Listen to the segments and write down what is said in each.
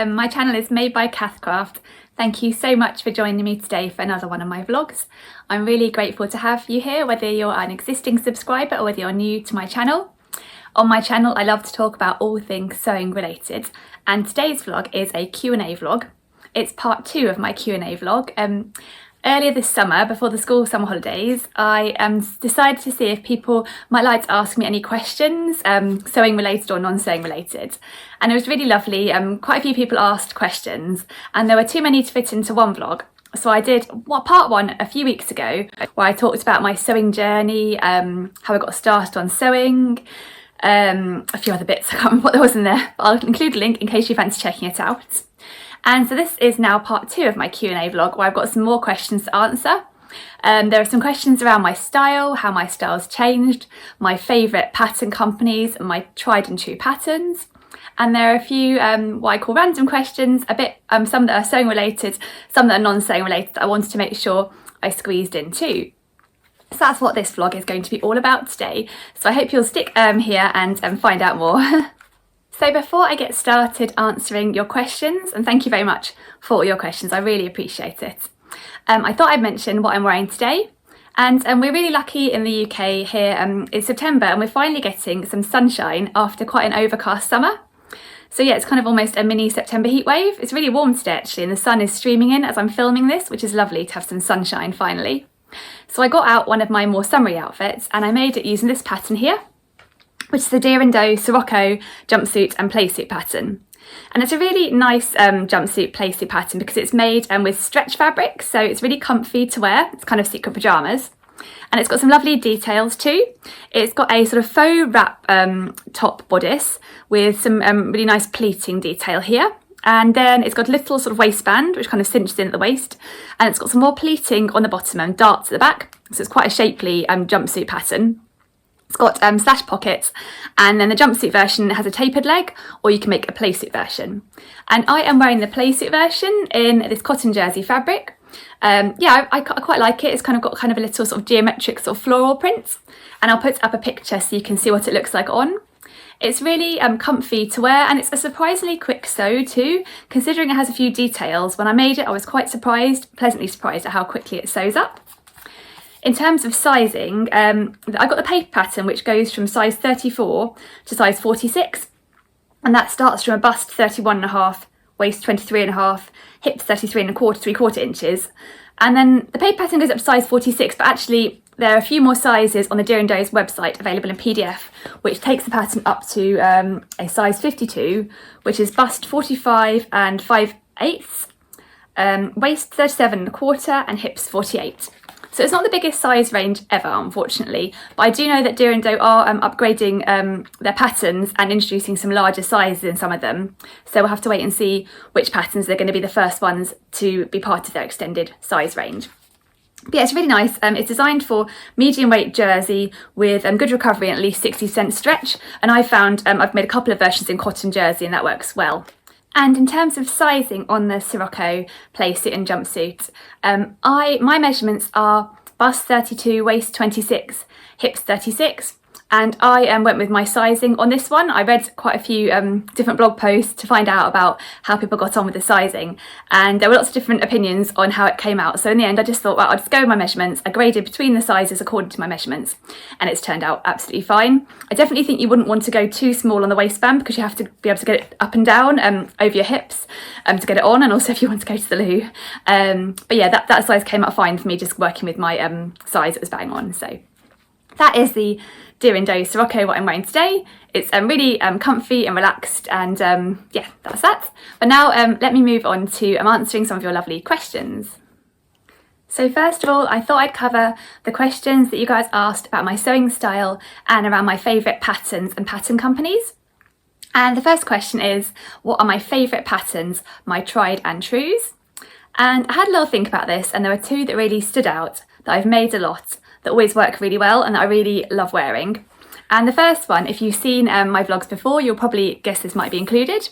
My channel is made by Cath. Thank you so much for joining me today for another one of my vlogs. I'm really grateful to have you here, whether you're an existing subscriber or whether you're new to my channel. On my channel, I love to talk about all things sewing related, and today's vlog is a Q&A vlog. It's part 2 of my Q&A vlog. Earlier this summer, before the school summer holidays, I decided to see if people might like to ask me any questions, sewing related or non-sewing related. And it was really lovely. Quite a few people asked questions and there were too many to fit into one vlog. So I did part 1 a few weeks ago, where I talked about my sewing journey, how I got started on sewing, a few other bits. I can't remember what there was in there, but I'll include a link in case you fancy checking it out. And so this is now part 2 of my Q&A vlog, where I've got some more questions to answer. There are some questions around my style, how my style's changed, my favourite pattern companies and my tried and true patterns. And there are a few what I call random questions, some that are sewing related, some that are non-sewing related, that I wanted to make sure I squeezed in too. So that's what this vlog is going to be all about today. So I hope you'll stick here and find out more. So before I get started answering your questions, and thank you very much for all your questions, I really appreciate it. I thought I'd mention what I'm wearing today. And we're really lucky in the UK here. It's September and we're finally getting some sunshine after quite an overcast summer. So yeah, it's kind of almost a mini September heat wave. It's really warm today actually, and the sun is streaming in as I'm filming this, which is lovely to have some sunshine finally. So I got out one of my more summery outfits and I made it using this pattern here, which is the Deer and Doe Sirocco jumpsuit and playsuit pattern. And it's a really nice jumpsuit playsuit pattern because it's made with stretch fabric, so it's really comfy to wear. It's kind of secret pyjamas. And it's got some lovely details too. It's got a sort of faux wrap top bodice with some really nice pleating detail here. And then it's got a little sort of waistband which kind of cinches in at the waist, and it's got some more pleating on the bottom and darts at the back. So it's quite a shapely jumpsuit pattern. It's got slash pockets, and then the jumpsuit version has a tapered leg, or you can make a playsuit version. And I am wearing the playsuit version in this cotton jersey fabric. Yeah, I quite like it. It's kind of got kind of a little sort of geometric sort of floral print, and I'll put up a picture so you can see what it looks like on. It's really comfy to wear, and it's a surprisingly quick sew too, considering it has a few details. When I made it, I was quite pleasantly surprised at how quickly it sews up. In terms of sizing, I got the paper pattern which goes from size 34 to size 46, and that starts from a bust 31.5, waist 23.5, hips 33.25 3/4 inches, and then the paper pattern goes up to size 46, but actually there are a few more sizes on the Deer and Doe's website available in PDF, which takes the pattern up to a size 52, which is bust 45 and 5/8, waist 37.25 and hips 48. So it's not the biggest size range ever, unfortunately, but I do know that Deer and Doe are upgrading their patterns and introducing some larger sizes in some of them. So we'll have to wait and see which patterns they're going to be the first ones to be part of their extended size range. But yeah, it's really nice. It's designed for medium weight jersey with good recovery and at least 60% stretch. And I found I've made a couple of versions in cotton jersey and that works well. And in terms of sizing on the Sirocco playsuit and jumpsuit, my measurements are bust 32, waist 26, hips 36. And I went with my sizing on this one. I read quite a few different blog posts to find out about how people got on with the sizing, and there were lots of different opinions on how it came out. So in the end I just thought, well, I'll just go with my measurements. I graded between the sizes according to my measurements, and it's turned out absolutely fine. I definitely think you wouldn't want to go too small on the waistband because you have to be able to get it up and down over your hips to get it on, and also if you want to go to the loo. But yeah, that size came out fine for me, just working with my size that was bang on. So that is the Deer and Doe Sirocco, what I'm wearing today. It's really comfy and relaxed, and yeah, that's that. But now let me move on to answering some of your lovely questions. So first of all, I thought I'd cover the questions that you guys asked about my sewing style and around my favourite patterns and pattern companies. And the first question is, what are my favourite patterns, my tried and trues? And I had a little think about this, and there were 2 that really stood out that I've made a lot, that always work really well and that I really love wearing. And the first one, if you've seen my vlogs before, you'll probably guess this might be included.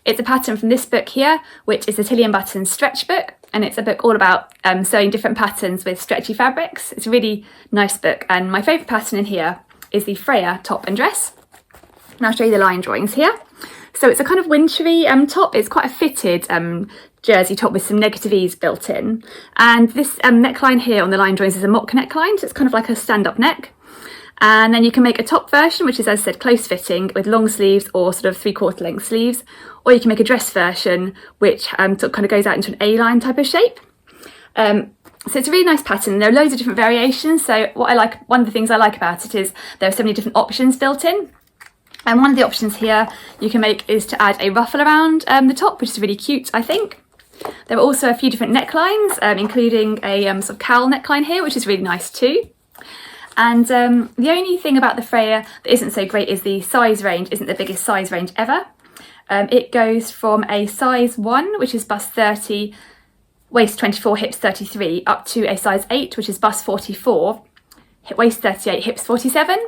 It's a pattern from this book here, which is the Tilly and Button's stretch book, and it's a book all about sewing different patterns with stretchy fabrics. It's a really nice book, and my favourite pattern in here is the Freya top and dress. And I'll show you the line drawings here. So it's a kind of wintry top. It's quite a fitted jersey top with some negative ease built in. And this neckline here on the line joins is a mock neckline, so it's kind of like a stand-up neck. And then you can make a top version, which is, as I said, close fitting with long sleeves or sort of 3/4 length sleeves. Or you can make a dress version, which sort of kind of goes out into an A-line type of shape. So it's a really nice pattern. There are loads of different variations. So one of the things I like about it is there are so many different options built in. And one of the options here you can make is to add a ruffle around the top, which is really cute, I think. There are also a few different necklines, including a sort of cowl neckline here, which is really nice too. And the only thing about the Freya that isn't so great is the size range isn't the biggest size range ever. It goes from a size 1, which is bust 30, waist 24, hips 33, up to a size 8, which is bust 44, waist 38, hips 47.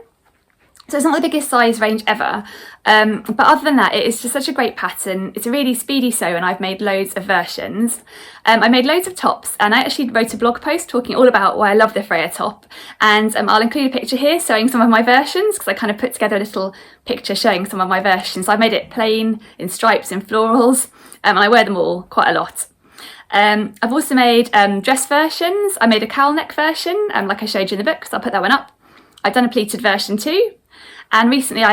So it's not the biggest size range ever, but other than that, it is just such a great pattern. It's a really speedy sew, and I've made loads of versions. I made loads of tops, and I actually wrote a blog post talking all about why I love the Freya top, and I'll include a picture here showing some of my versions, because I kind of put together a little picture showing some of my versions. So I made it plain, in stripes, in florals, and I wear them all quite a lot. I've also made dress versions. I made a cowl neck version, like I showed you in the book, so I'll put that one up. I've done a pleated version too. And recently,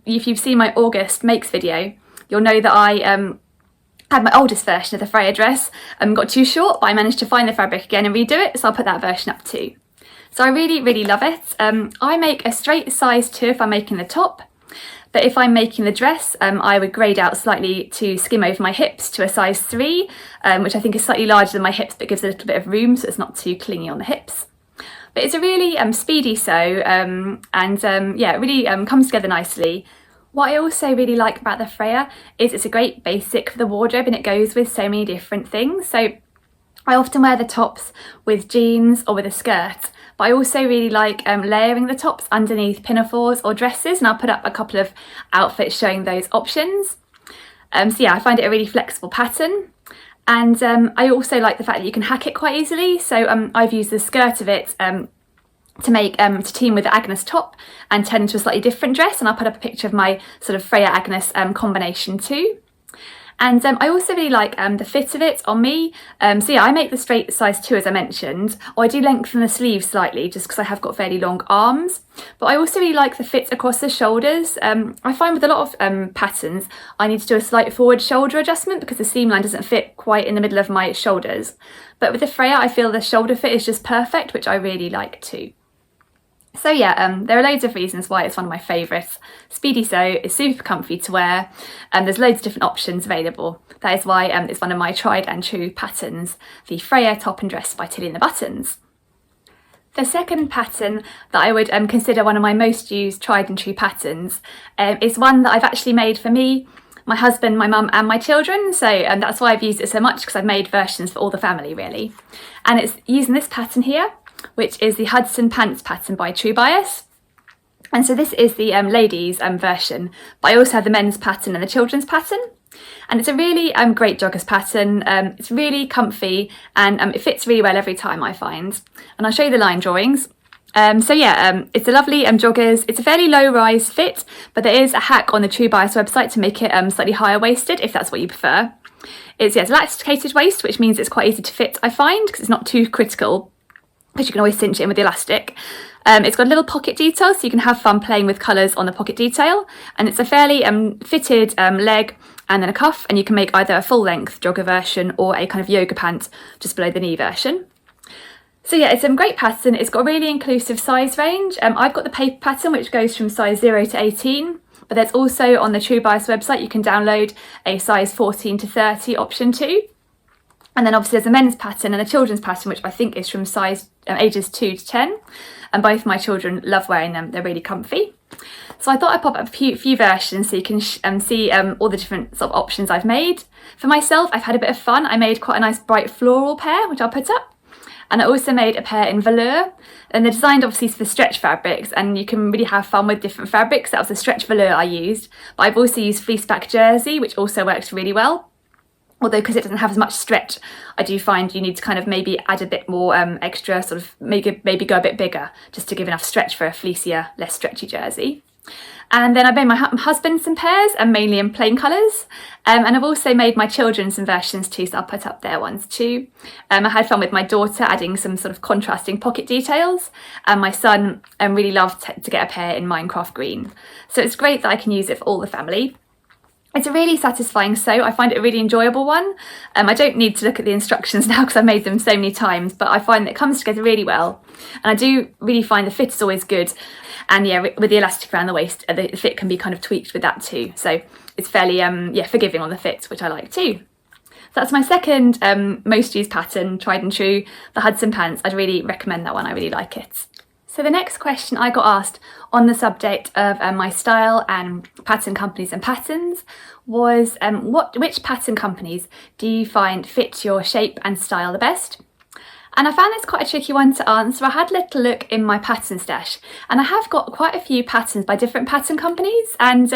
if you've seen my August makes video, you'll know that I had my oldest version of the Freya dress, got too short, but I managed to find the fabric again and redo it, so I'll put that version up too. So I really, really love it. I make a straight size 2 if I'm making the top, but if I'm making the dress, I would grade out slightly to skim over my hips to a size 3, which I think is slightly larger than my hips, but gives a little bit of room so it's not too clingy on the hips. But it's a really speedy sew, and yeah, it really comes together nicely. What I also really like about the Freya is it's a great basic for the wardrobe, and it goes with so many different things. So I often wear the tops with jeans or with a skirt, but I also really like layering the tops underneath pinafores or dresses, and I'll put up a couple of outfits showing those options. So yeah, I find it a really flexible pattern. And I also like the fact that you can hack it quite easily. So I've used the skirt of it to team with the Agnes top and turn into a slightly different dress. And I'll put up a picture of my sort of Freya Agnes combination too. And I also really like the fit of it on me. So yeah, I make the straight size 2 as I mentioned, or I do lengthen the sleeves slightly just because I have got fairly long arms. But I also really like the fit across the shoulders. I find with a lot of patterns, I need to do a slight forward shoulder adjustment because the seam line doesn't fit quite in the middle of my shoulders. But with the Freya, I feel the shoulder fit is just perfect, which I really like too. So yeah, there are loads of reasons why it's one of my favourites. Speedy sew, it's super comfy to wear, and there's loads of different options available. That is why it's one of my tried and true patterns, the Freya top and dress by Tilly and the Buttons. The second pattern that I would consider one of my most used tried and true patterns is one that I've actually made for me, my husband, my mum and my children. So that's why I've used it so much, because I've made versions for all the family really. And it's using this pattern here, which is the Hudson Pants pattern by True Bias. And so this is the ladies version, but I also have the men's pattern and the children's pattern. And it's a really great joggers pattern. It's really comfy, and it fits really well every time, I find. And I'll show you the line drawings. So yeah, it's a lovely joggers. It's a fairly low rise fit, but there is a hack on the True Bias website to make it slightly higher waisted if that's what you prefer. It's elasticated waist, which means it's quite easy to fit, I find, because it's not too critical, because you can always cinch it in with the elastic. It's got a little pocket detail, so you can have fun playing with colours on the pocket detail. And it's a fairly fitted leg and then a cuff, and you can make either a full length jogger version or a kind of yoga pant just below the knee version. So yeah, it's a great pattern. It's got a really inclusive size range. I've got the paper pattern, which goes from size 0 to 18, but there's also on the True Bias website, you can download a size 14 to 30 option too. And then obviously there's a men's pattern and a children's pattern, which I think is from size ages 2 to 10. And both my children love wearing them. They're really comfy. So I thought I'd pop up a few versions so you can see all the different sort of options I've made. For myself, I've had a bit of fun. I made quite a nice bright floral pair, which I'll put up. And I also made a pair in velour. And they're designed obviously for stretch fabrics, and you can really have fun with different fabrics. That was the stretch velour I used. But I've also used fleece back jersey, which also works really well. Although because it doesn't have as much stretch, I do find you need to kind of maybe add a bit more extra, sort of maybe go a bit bigger, just to give enough stretch for a fleecier, less stretchy jersey. And then I made my husband some pairs, and mainly in plain colours. And I've also made my children some versions too, so I'll put up their ones too. I had fun with my daughter adding some sort of contrasting pocket details, and my son really loved to get a pair in Minecraft green. So it's great that I can use it for all the family. It's a really satisfying sew. I find it a really enjoyable one. I don't need to look at the instructions now because I've made them so many times, but I find that it comes together really well. And I do really find the fit is always good. And yeah, with the elastic around the waist, the fit can be kind of tweaked with that too. So it's fairly forgiving on the fit, which I like too. So that's my second most used pattern, tried and true, the Hudson pants. I'd really recommend that one. I really like it. So the next question I got asked on the subject of my style and pattern companies and patterns was which pattern companies do you find fit your shape and style the best? And I found this quite a tricky one to answer. I had a little look in my pattern stash, and I have got quite a few patterns by different pattern companies, and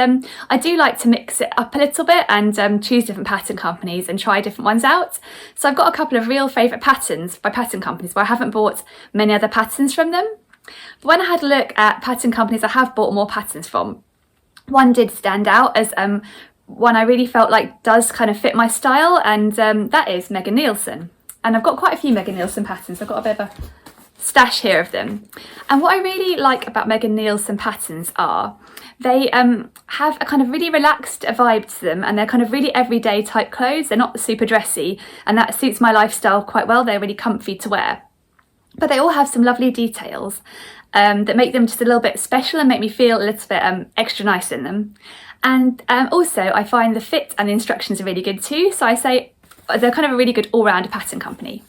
I do like to mix it up a little bit and choose different pattern companies and try different ones out. So I've got a couple of real favourite patterns by pattern companies where I haven't bought many other patterns from them. But when I had a look at pattern companies I have bought more patterns from, one did stand out as one I really felt like does kind of fit my style, and that is Megan Nielsen. And I've got quite a few Megan Nielsen patterns. I've got a bit of a stash here of them. And what I really like about Megan Nielsen patterns are they have a kind of really relaxed vibe to them, and they're kind of really everyday type clothes. They're not super dressy, and that suits my lifestyle quite well. They're really comfy to wear. But they all have some lovely details that make them just a little bit special and make me feel a little bit extra nice in them. And also I find the fit and the instructions are really good too. So I say they're kind of a really good all-round pattern company.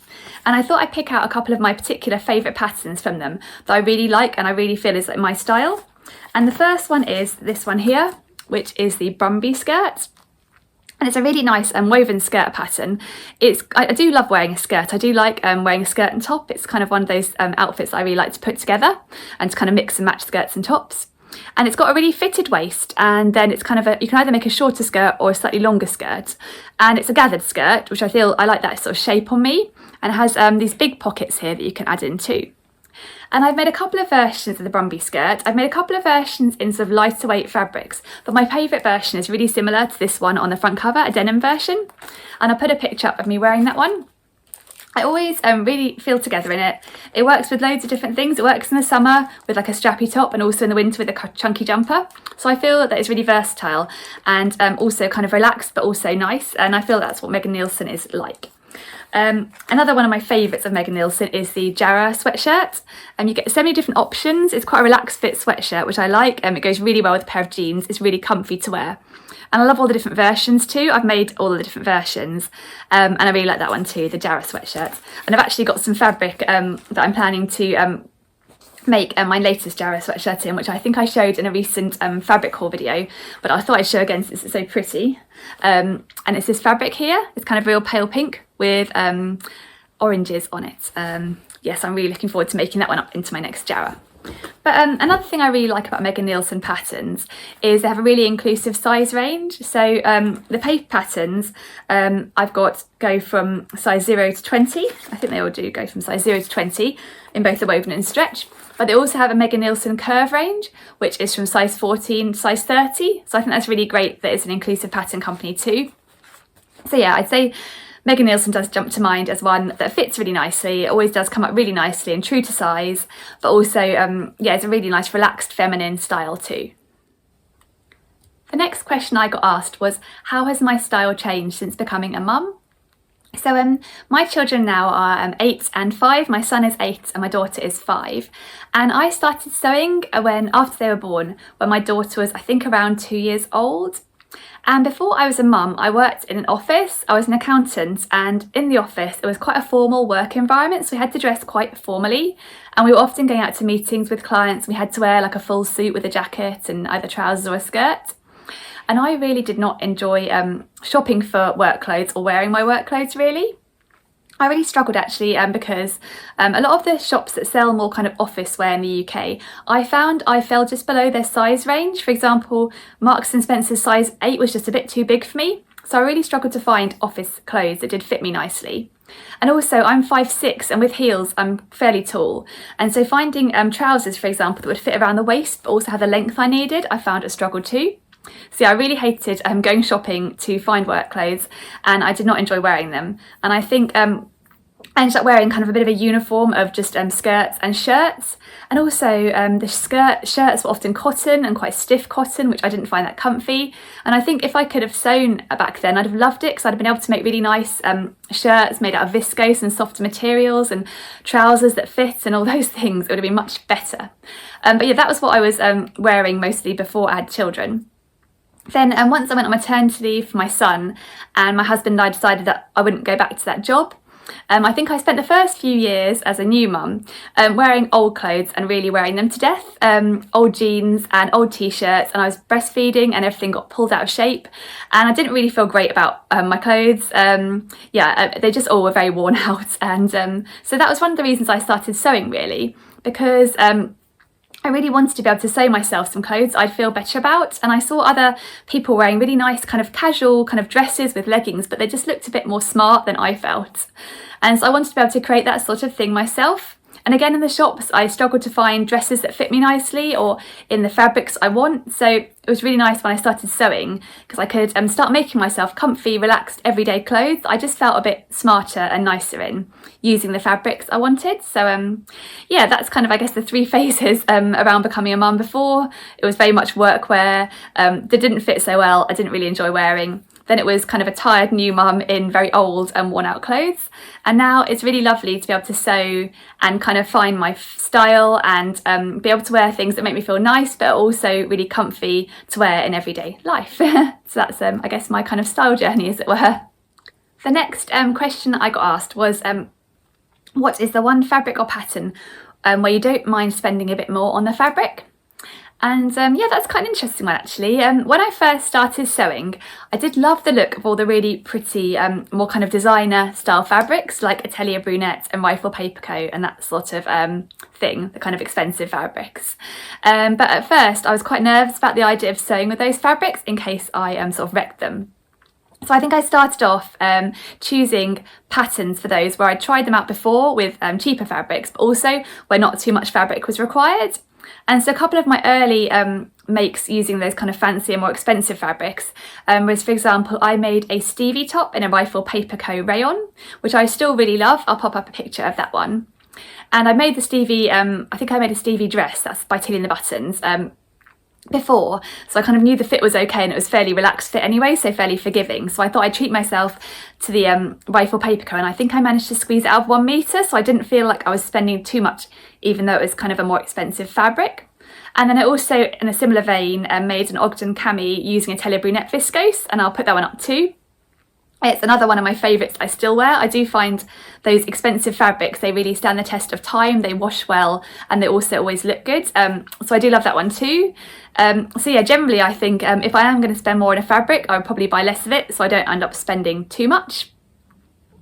And I thought I'd pick out a couple of my particular favourite patterns from them that I really like and I really feel is like my style. And the first one is this one here, which is the Brumby skirt. And it's a really nice woven skirt pattern. I do love wearing a skirt. I do like wearing a skirt and top. It's kind of one of those outfits that I really like to put together and to kind of mix and match skirts and tops. And it's got a really fitted waist, and then it's kind of you can either make a shorter skirt or a slightly longer skirt. And it's a gathered skirt, which I like that sort of shape on me. And it has these big pockets here that you can add in too. And I've made a couple of versions of the Brumby skirt. I've made a couple of versions in sort of lighter weight fabrics, but my favourite version is really similar to this one on the front cover, a denim version. And I'll put a picture up of me wearing that one. I always really feel together in it. It works with loads of different things. It works in the summer with like a strappy top, and also in the winter with a chunky jumper. So I feel that it's really versatile and also kind of relaxed, but also nice. And I feel that's what Megan Nielsen is like. Another one of my favourites of Megan Nielsen is the Jarrah sweatshirt. You get so many different options. It's quite a relaxed fit sweatshirt, which I like. It goes really well with a pair of jeans. It's really comfy to wear. And I love all the different versions too. I've made all the different versions and I really like that one too, the Jarrah sweatshirt. And I've actually got some fabric that I'm planning to make my latest Jarrah sweatshirt in, which I think I showed in a recent fabric haul video, but I thought I'd show again since it's so pretty. And it's this fabric here. It's kind of real pale pink with oranges on it. Yes, I'm really looking forward to making that one up into my next Jarrah. But another thing I really like about Megan Nielsen patterns is they have a really inclusive size range. So the paper patterns I've got go from size 0 to 20. I think they all do go from size 0 to 20 in both the woven and stretch. But they also have a Megan Nielsen curve range, which is from size 14 to size 30. So I think that's really great that it's an inclusive pattern company too. So yeah, I'd say Megan Nielsen does jump to mind as one that fits really nicely. It always does come up really nicely and true to size, but also, it's a really nice relaxed feminine style too. The next question I got asked was, how has my style changed since becoming a mum? So my children now are 8 and 5. My son is 8 and my daughter is 5. And I started sewing after they were born, when my daughter was, I think, around 2 years old. And before I was a mum, I worked in an office. I was an accountant, and in the office it was quite a formal work environment, so we had to dress quite formally, and we were often going out to meetings with clients. We had to wear like a full suit with a jacket and either trousers or a skirt. And I really did not enjoy shopping for work clothes or wearing my work clothes really. I really struggled actually because a lot of the shops that sell more kind of office wear in the UK, I found I fell just below their size range. For example, Marks and Spencer's size 8 was just a bit too big for me. So I really struggled to find office clothes that did fit me nicely. And also I'm 5'6", and with heels I'm fairly tall, and so finding trousers, for example, that would fit around the waist but also have the length I needed, I found a struggle too. So yeah, I really hated going shopping to find work clothes, and I did not enjoy wearing them. And I think I ended up wearing kind of a bit of a uniform of just skirts and shirts, and also the shirts were often cotton and quite stiff cotton, which I didn't find that comfy. And I think if I could have sewn back then, I'd have loved it, because I'd have been able to make really nice shirts made out of viscose and softer materials, and trousers that fit and all those things. It would have been much better. But yeah, that was what I was wearing mostly before I had children. Then once I went on maternity leave for my son, and my husband and I decided that I wouldn't go back to that job. I think I spent the first few years as a new mum wearing old clothes and really wearing them to death, old jeans and old t-shirts, and I was breastfeeding and everything got pulled out of shape, and I didn't really feel great about my clothes. They just all were very worn out, and so that was one of the reasons I started sewing, really, because I really wanted to be able to sew myself some clothes I'd feel better about, and I saw other people wearing really nice kind of casual kind of dresses with leggings, but they just looked a bit more smart than I felt. And so I wanted to be able to create that sort of thing myself. And again, in the shops, I struggled to find dresses that fit me nicely or in the fabrics I want. So it was really nice when I started sewing, because I could start making myself comfy, relaxed, everyday clothes I just felt a bit smarter and nicer in, using the fabrics I wanted. So yeah, that's kind of, I guess, the three phases around becoming a mum. Before, it was very much workwear that didn't fit so well, I didn't really enjoy wearing. Then it was kind of a tired new mum in very old and worn out clothes. And now it's really lovely to be able to sew and kind of find my style and be able to wear things that make me feel nice, but also really comfy to wear in everyday life. So that's, I guess, my kind of style journey, as it were. The next question I got asked was, what is the one fabric or pattern where you don't mind spending a bit more on the fabric? And yeah, that's quite an interesting one, actually. When I first started sewing, I did love the look of all the really pretty, more kind of designer style fabrics like Atelier Brunette and Rifle Paper Co and that sort of thing, the kind of expensive fabrics. But at first I was quite nervous about the idea of sewing with those fabrics in case I sort of wrecked them. So I think I started off choosing patterns for those where I'd tried them out before with cheaper fabrics, but also where not too much fabric was required. And so a couple of my early makes using those kind of fancier, more expensive fabrics was, for example, I made a Stevie top in a Rifle Paper Co rayon, which I still really love. I'll pop up a picture of that one. And I made the Stevie, I think I made a Stevie dress, that's by Tilly and the Buttons, before, so I kind of knew the fit was okay, and it was fairly relaxed fit anyway, so fairly forgiving. So I thought I'd treat myself to the Rifle Paper Co, and I think I managed to squeeze it out of 1 metre, so I didn't feel like I was spending too much, even though it was kind of a more expensive fabric. And then I also, in a similar vein, made an Ogden cami using Atelier Brunette viscose, and I'll put that one up too. It's another one of my favourites I still wear. I do find those expensive fabrics, they really stand the test of time, they wash well, and they also always look good. So I do love that one too. So yeah, generally I think if I am going to spend more on a fabric, I would probably buy less of it so I don't end up spending too much.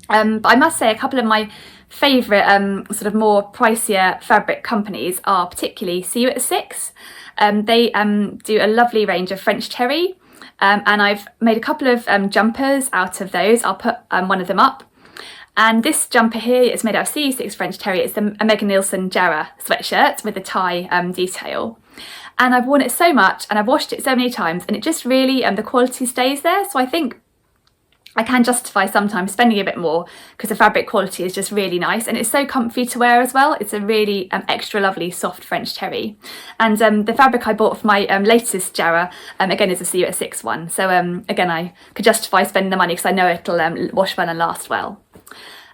But I must say a couple of my favourite sort of more pricier fabric companies are particularly See You at 6. They do a lovely range of French terry. And I've made a couple of jumpers out of those. I'll put one of them up. And this jumper here is made out of CU6 French terry. It's a Megan Nielsen Jarrah sweatshirt with a tie detail. And I've worn it so much and I've washed it so many times, and it just really, the quality stays there. So I think I can justify sometimes spending a bit more because the fabric quality is just really nice, and it's so comfy to wear as well. It's a really extra lovely soft French terry. And the fabric I bought for my latest Jarrah, again, is a See You at 6 one. So again, I could justify spending the money because I know it'll wash well and last well.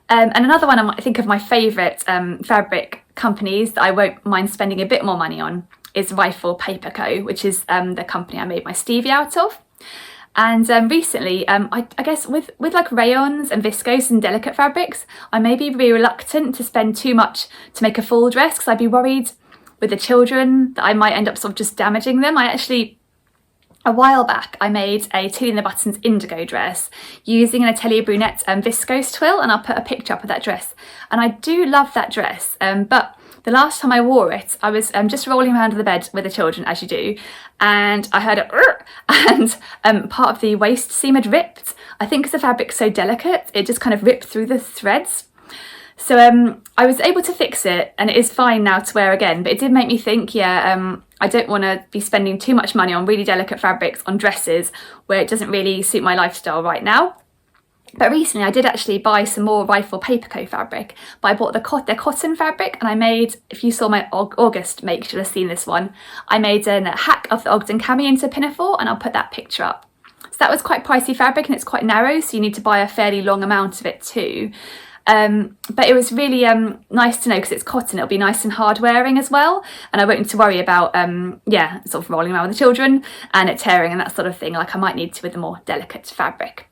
And another one I think of my favourite fabric companies that I won't mind spending a bit more money on is Rifle Paper Co, which is the company I made my Stevie out of. And recently, I guess with like rayons and viscose and delicate fabrics, I may be really reluctant to spend too much to make a full dress, because I'd be worried with the children that I might end up sort of just damaging them. I A while back I made a Tilly and the Buttons indigo dress using an Atelier Brunette viscose twill, and I'll put a picture up of that dress. And I do love that dress, but the last time I wore it, I was just rolling around in the bed with the children, as you do, and I heard it, and part of the waist seam had ripped. I think because the fabric's so delicate, it just kind of ripped through the threads. So I was able to fix it, and it is fine now to wear again, but it did make me think, I don't want to be spending too much money on really delicate fabrics on dresses where it doesn't really suit my lifestyle right now. But recently I did actually buy some more Rifle Paperco fabric, but I bought their cotton fabric, and I made, if you saw my August make, you should have seen this one, I made a hack of the Ogden cami into pinafore, and I'll put that picture up. So that was quite pricey fabric, and it's quite narrow, so you need to buy a fairly long amount of it too. But it was really nice to know, because it's cotton, it'll be nice and hard wearing as well, and I won't need to worry about sort of rolling around with the children and it tearing and that sort of thing like I might need to with a more delicate fabric.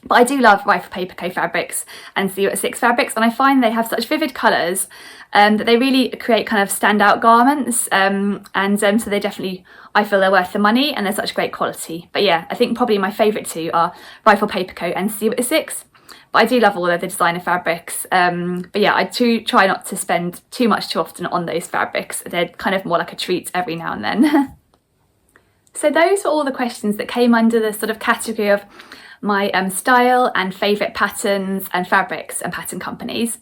But I do love Rifle Paperco fabrics and Zero 6 fabrics, and I find they have such vivid colours that they really create kind of standout garments, so they definitely, I feel they're worth the money, and they're such great quality. But yeah, I think probably my favourite two are Rifle Paperco and Zero 6. But I do love all of the designer fabrics, but yeah, I do try not to spend too often on those fabrics. They're kind of more like a treat every now and then. So those were all the questions that came under the sort of category of my style and favourite patterns and fabrics and pattern companies.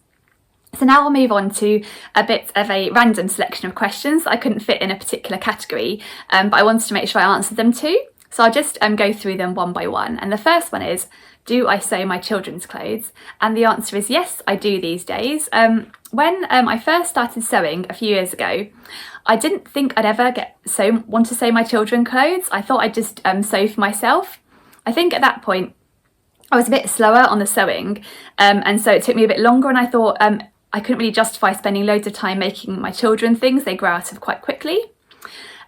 So now I'll move on to a bit of a random selection of questions that I couldn't fit in a particular category, but I wanted to make sure I answered them too. So I'll just go through them one by one. And the first one is, do I sew my children's clothes? And the answer is yes, I do these days. When I first started sewing a few years ago, I didn't think I'd ever want to sew my children's clothes. I thought I'd just sew for myself. I think at that point I was a bit slower on the sewing, and so it took me a bit longer, and I thought I couldn't really justify spending loads of time making my children things. They grow out of quite quickly.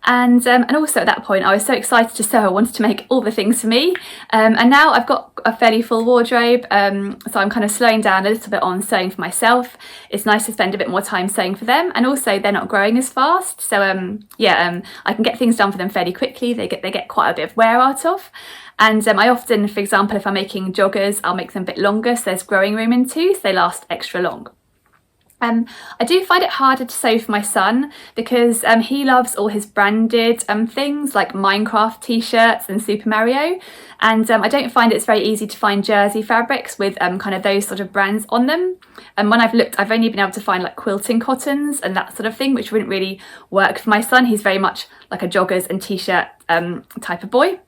And also at that point I was so excited to sew, I wanted to make all the things for me, and now I've got a fairly full wardrobe, so I'm kind of slowing down a little bit on sewing for myself. It's nice to spend a bit more time sewing for them, and also they're not growing as fast, so I can get things done for them fairly quickly. They get quite a bit of wear out of, and I often, for example, if I'm making joggers, I'll make them a bit longer so there's growing room in too, so they last extra long. I do find it harder to sew for my son because he loves all his branded things like Minecraft t-shirts and Super Mario, and I don't find it's very easy to find jersey fabrics with kind of those sort of brands on them. And when I've looked, I've only been able to find like quilting cottons and that sort of thing, which wouldn't really work for my son. He's very much like a joggers and t-shirt type of boy.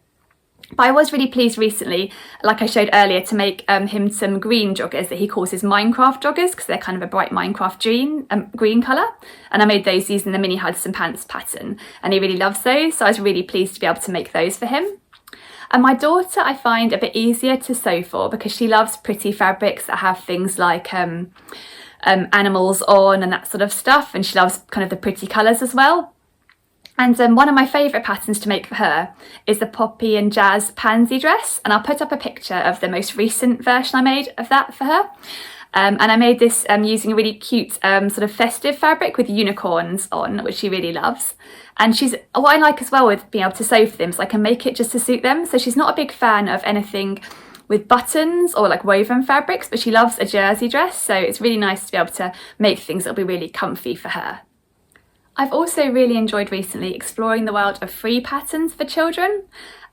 But I was really pleased recently, like I showed earlier, to make him some green joggers that he calls his Minecraft joggers, because they're kind of a bright Minecraft green colour. And I made those using the mini Hudson pants pattern, and he really loves those, so I was really pleased to be able to make those for him. And my daughter I find a bit easier to sew for because she loves pretty fabrics that have things like animals on and that sort of stuff, and she loves kind of the pretty colours as well. And one of my favourite patterns to make for her is the Poppy and Jazz Pansy dress, and I'll put up a picture of the most recent version I made of that for her. And I made this using a really cute sort of festive fabric with unicorns on, which she really loves. And what I like as well with being able to sew for them is I can make it just to suit them. So she's not a big fan of anything with buttons or like woven fabrics, but she loves a jersey dress, so it's really nice to be able to make things that'll be really comfy for her. I've also really enjoyed recently exploring the world of free patterns for children.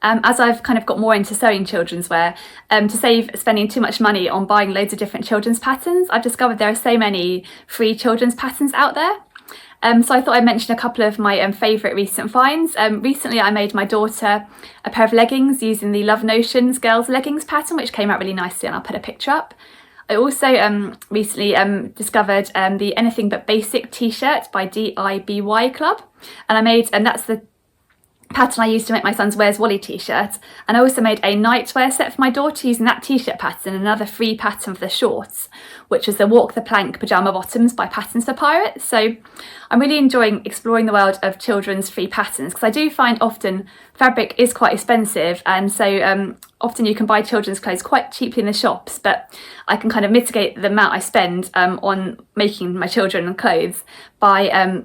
As I've kind of got more into sewing children's wear, to save spending too much money on buying loads of different children's patterns, I've discovered there are so many free children's patterns out there. So I thought I'd mention a couple of my favourite recent finds. Recently I made my daughter a pair of leggings using the Love Notions girls leggings pattern, which came out really nicely, and I'll put a picture up. I also recently discovered the Anything But Basic t-shirt by DIBY Club, and I made, and that's the pattern I used to make my son's Where's Wally t-shirt. And I also made a nightwear set for my daughter using that t-shirt pattern, and another free pattern for the shorts, which was the Walk the Plank pyjama bottoms by Patterns for Pirates. So I'm really enjoying exploring the world of children's free patterns, because I do find often fabric is quite expensive, and so often you can buy children's clothes quite cheaply in the shops, but I can kind of mitigate the amount I spend on making my children clothes by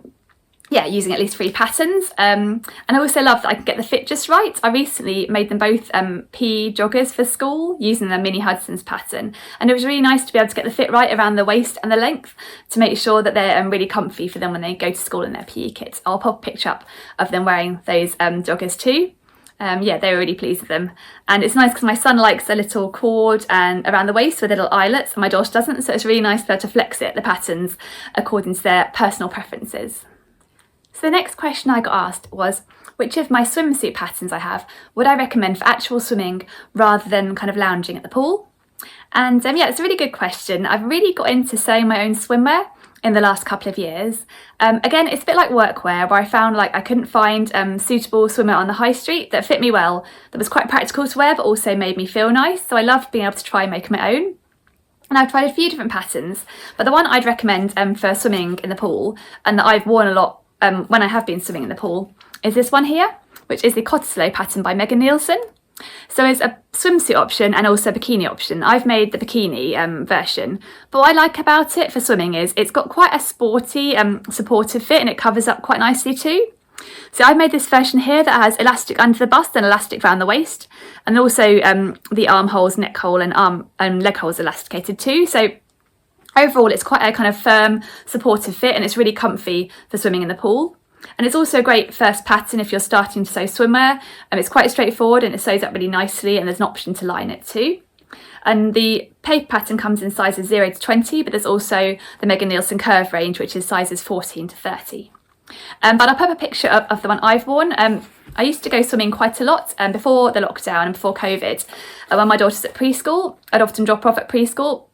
using at least 3 patterns. And I also love that I can get the fit just right. I recently made them both PE joggers for school using the Mini Hudson's pattern, and it was really nice to be able to get the fit right around the waist and the length to make sure that they're really comfy for them when they go to school in their PE kits. I'll pop a picture up of them wearing those joggers too. They were really pleased with them, and it's nice because my son likes a little cord and around the waist with little eyelets, and my daughter doesn't, so it's really nice to be able to flex it, the patterns, according to their personal preferences. So the next question I got asked was, which of my swimsuit patterns I have would I recommend for actual swimming rather than kind of lounging at the pool? And it's a really good question. I've really got into sewing my own swimwear in the last couple of years. Again, it's a bit like workwear, where I found like I couldn't find suitable swimwear on the high street that fit me well, that was quite practical to wear but also made me feel nice. So I loved being able to try and make my own. And I've tried a few different patterns, but the one I'd recommend for swimming in the pool, and that I've worn a lot when I have been swimming in the pool, is this one here, which is the Cottesloe pattern by Megan Nielsen. So it's a swimsuit option and also a bikini option. I've made the bikini version, but what I like about it for swimming is it's got quite a sporty supportive fit, and it covers up quite nicely too. So I've made this version here that has elastic under the bust and elastic around the waist, and also the armholes, neck hole and arm and leg holes elasticated too. So overall, it's quite a kind of firm, supportive fit, and it's really comfy for swimming in the pool. And it's also a great first pattern if you're starting to sew swimwear. It's quite straightforward, and it sews up really nicely, and there's an option to line it too. And the paper pattern comes in sizes 0 to 20, but there's also the Megan Nielsen curve range, which is sizes 14 to 30. But I'll put a picture of the one I've worn. I used to go swimming quite a lot before the lockdown and before COVID. When my daughter's at preschool, I'd often drop off at preschool.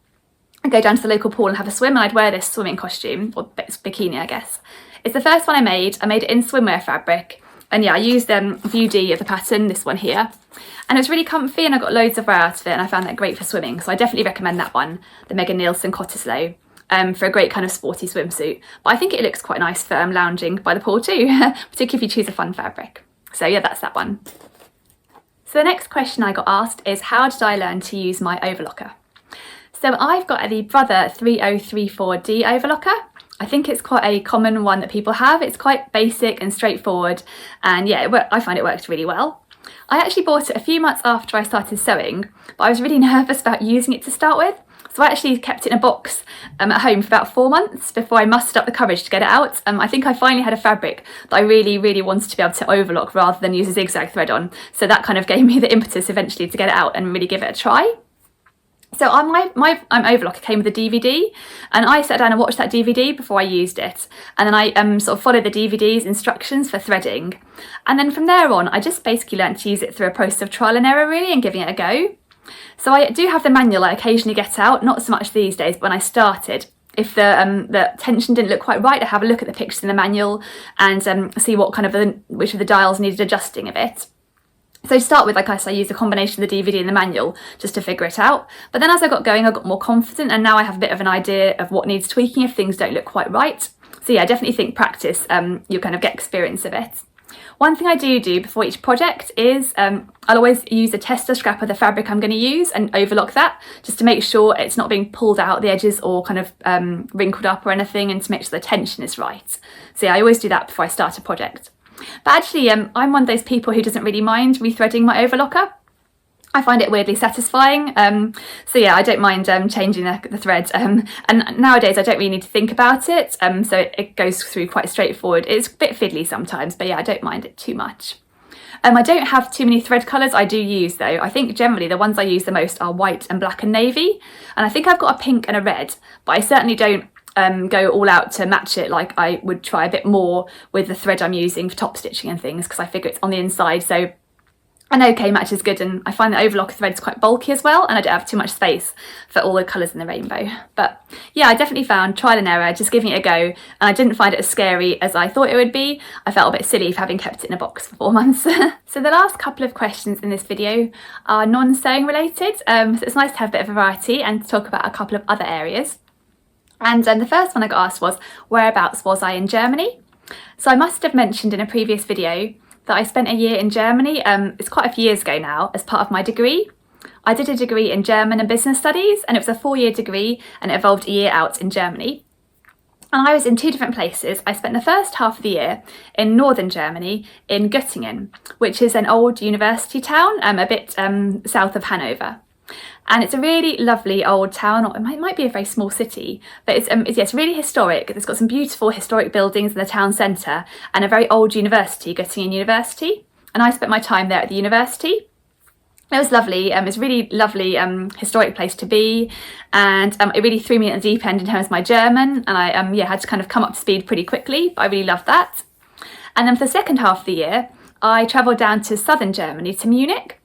I'd go down to the local pool and have a swim, and I'd wear this swimming costume, or bikini I guess. It's the first one I made. I made it in swimwear fabric, and I used View D of the pattern, this one here, and it was really comfy, and I got loads of wear out of it, and I found that great for swimming. So I definitely recommend that one, the Megan Nielsen Cottesloe, for a great kind of sporty swimsuit. But I think it looks quite nice for lounging by the pool too, particularly if you choose a fun fabric. So that's that one. So the next question I got asked is, how did I learn to use my overlocker? So I've got the Brother 3034D overlocker. I think it's quite a common one that people have. It's quite basic and straightforward, and I find it works really well. I actually bought it a few months after I started sewing, but I was really nervous about using it to start with. So I actually kept it in a box at home for about 4 months before I mustered up the courage to get it out. I think I finally had a fabric that I really, really wanted to be able to overlock rather than use a zigzag thread on. So that kind of gave me the impetus eventually to get it out and really give it a try. So my overlocker came with a DVD, and I sat down and watched that DVD before I used it, and then I sort of followed the DVD's instructions for threading, and then from there on I just basically learned to use it through a process of trial and error really, and giving it a go. So I do have the manual I occasionally get out, not so much these days, but when I started, if the tension didn't look quite right, I have a look at the pictures in the manual and see what kind of which of the dials needed adjusting a bit. So to start with, like I said, I used a combination of the DVD and the manual just to figure it out. But then as I got going, I got more confident, and now I have a bit of an idea of what needs tweaking if things don't look quite right. So I definitely think practice, you'll kind of get experience of it. One thing I do before each project is I'll always use a tester scrap of the fabric I'm going to use and overlock that, just to make sure it's not being pulled out the edges or kind of wrinkled up or anything, and to make sure the tension is right. So I always do that before I start a project. But actually, I'm one of those people who doesn't really mind rethreading my overlocker. I find it weirdly satisfying. I don't mind changing the thread. And nowadays I don't really need to think about it. So it goes through quite straightforward. It's a bit fiddly sometimes, but I don't mind it too much. I don't have too many thread colours I do use though. I think generally the ones I use the most are white and black and navy. And I think I've got a pink and a red, but I certainly don't go all out to match it. Like I would try a bit more with the thread I'm using for top stitching and things, because I figure it's on the inside, so an OK match is good. And I find the overlocker thread is quite bulky as well, and I don't have too much space for all the colours in the rainbow. But I definitely found trial and error, just giving it a go, and I didn't find it as scary as I thought it would be. I felt a bit silly for having kept it in a box for 4 months. So the last couple of questions in this video are non-sewing related, so it's nice to have a bit of variety and to talk about a couple of other areas. And the first one I got asked was, whereabouts was I in Germany? So I must have mentioned in a previous video that I spent a year in Germany, it's quite a few years ago now, as part of my degree. I did a degree in German and Business Studies, and it was a 4-year degree, and it involved a year out in Germany. And I was in 2 different places. I spent the first half of the year in northern Germany, in Göttingen, which is an old university town, a bit south of Hanover. And it's a really lovely old town, or it might be a very small city, but it's really historic. It's got some beautiful historic buildings in the town centre and a very old university, Göttingen University. And I spent my time there at the university. It was lovely. It's a really lovely historic place to be, and it really threw me at the deep end in terms of my German, and I had to kind of come up to speed pretty quickly, but I really loved that. And then for the second half of the year, I travelled down to southern Germany, to Munich,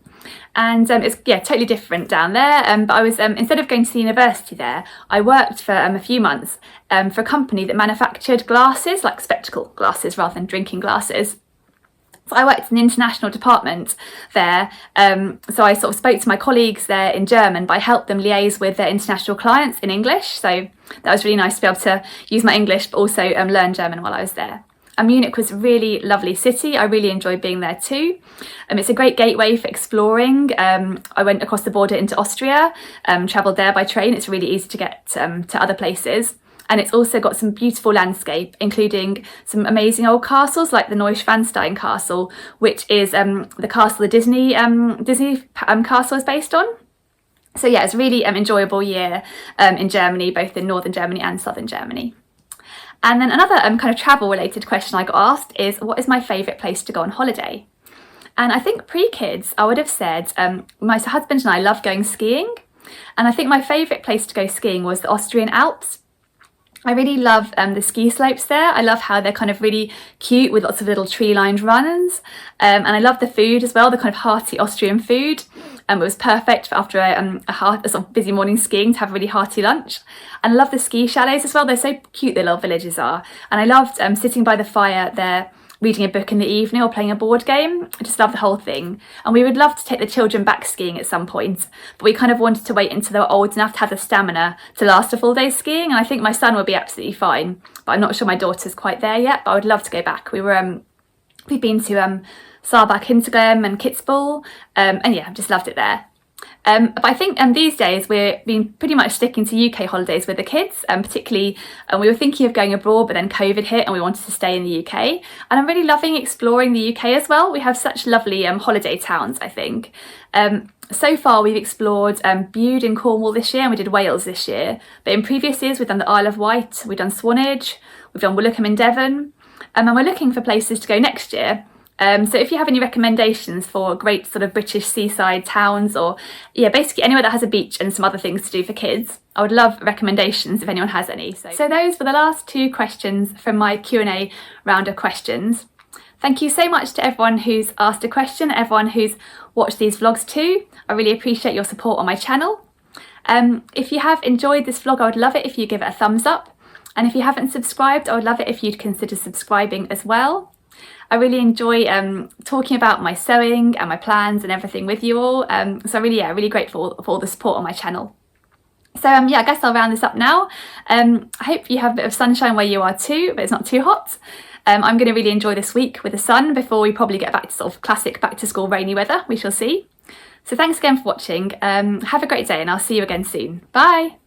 and it's totally different down there. But I was instead of going to the university there, I worked for a few months for a company that manufactured glasses, like spectacle glasses rather than drinking glasses. So I worked in the international department there, so I sort of spoke to my colleagues there in German, but I helped them liaise with their international clients in English, so that was really nice to be able to use my English but also learn German while I was there. And Munich was a really lovely city. I really enjoyed being there too. It's a great gateway for exploring. I went across the border into Austria, travelled there by train. It's really easy to get to other places. And it's also got some beautiful landscape, including some amazing old castles like the Neuschwanstein Castle, which is the castle the Disney castle is based on. So yeah, it's a really enjoyable year in Germany, both in northern Germany and southern Germany. And then another kind of travel related question I got asked is, what is my favourite place to go on holiday? And I think pre-kids I would have said my husband and I love going skiing, and I think my favourite place to go skiing was the Austrian Alps. I really love the ski slopes there. I love how they're kind of really cute with lots of little tree-lined runs. And I love the food as well, the kind of hearty Austrian food. It was perfect for after a sort of busy morning skiing to have a really hearty lunch. And I love the ski chalets as well. They're so cute, the little villages are. And I loved sitting by the fire there, reading a book in the evening or playing a board game. I just love the whole thing. And we would love to take the children back skiing at some point, but we kind of wanted to wait until they were old enough to have the stamina to last a full day skiing. And I think my son will be absolutely fine, but I'm not sure my daughter's quite there yet, but I would love to go back. We've been to Saarbach, Hinterglemm and Kitzbühel, and yeah, I've just loved it there. But I think these days we've been pretty much sticking to UK holidays with the kids, particularly we were thinking of going abroad, but then COVID hit and we wanted to stay in the UK. And I'm really loving exploring the UK as well. We have such lovely holiday towns, I think. So far we've explored Bude in Cornwall this year, and we did Wales this year. But in previous years we've done the Isle of Wight, we've done Swanage, we've done Willicombe in Devon, and we're looking for places to go next year. So if you have any recommendations for great sort of British seaside towns, or basically anywhere that has a beach and some other things to do for kids, I would love recommendations if anyone has any. So those were the last 2 questions from my Q&A round of questions. Thank you so much to everyone who's asked a question, everyone who's watched these vlogs too. I really appreciate your support on my channel. If you have enjoyed this vlog, I would love it if you give it a thumbs up. And if you haven't subscribed, I would love it if you'd consider subscribing as well. I really enjoy talking about my sewing and my plans and everything with you all. So really grateful for all the support on my channel. So I guess I'll round this up now. I hope you have a bit of sunshine where you are too, but it's not too hot. I'm going to really enjoy this week with the sun before we probably get back to sort of classic back to school rainy weather. We shall see. So thanks again for watching. Have a great day, and I'll see you again soon. Bye.